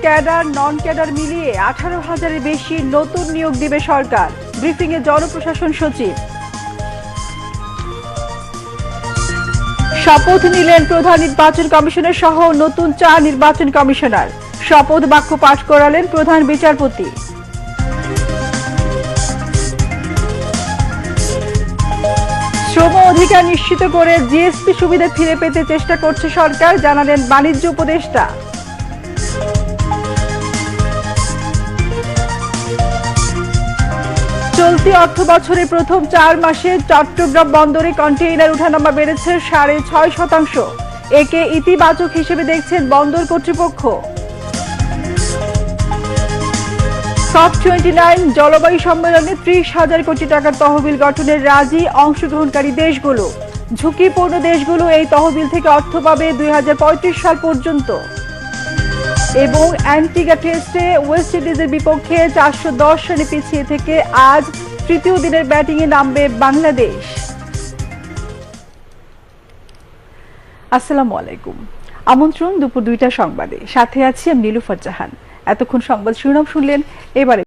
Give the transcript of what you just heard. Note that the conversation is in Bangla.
ক্যাডার নন ক্যাডার মিলিয়ে 18,000-এর বেশি নতুন নিয়োগ দিবে সরকার। ব্রিফিংয়ে জনপ্রশাসন সচিব। শপথ নিলেন প্রধান নির্বাচন কমিশনার সহ নতুন 4 নির্বাচন কমিশনার। শপথ বাক্য পাঠ করালেন প্রধান বিচারপতি। শ্রম অধিকার নিশ্চিত করে জিএসপি সুবিধা ফিরে পেতে চেষ্টা করছে সরকার, জানালেন বাণিজ্য উপদেষ্টা। চলতি অর্থ বছরে প্রথম 4 মাসে চট্টগ্রাম বন্দরে কন্টেইনার ওঠানামা বেড়েছে 6.5%। একে ইতিবাচক হিসেবে দেখছেন বন্দর কর্তৃপক্ষ। COP29 জলবায়ু সম্মেলনে 30,000 কোটি টাকার তহবিল গঠনের রাজি অংশগ্রহণকারী দেশগুলো। ঝুঁকিপূর্ণ দেশগুলো এই তহবিল থেকে অর্থ পাবে 2035 সাল পর্যন্ত। এবং অ্যান্টিগা টেস্টে ওয়েস্ট ইন্ডিজের বিপক্ষে 410 রানে পিছিয়ে থেকে আজ তৃতীয় দিনের ব্যাটিংয়ে নামবে বাংলাদেশ। আসসালামু আলাইকুম, আমন্ত্রণ দুপুর 2টা সংবাদে। সাথে আছি আমি নীলুফার জাহান। এতক্ষণ সংবাদ শিরোনাম শুনলেন, এবারে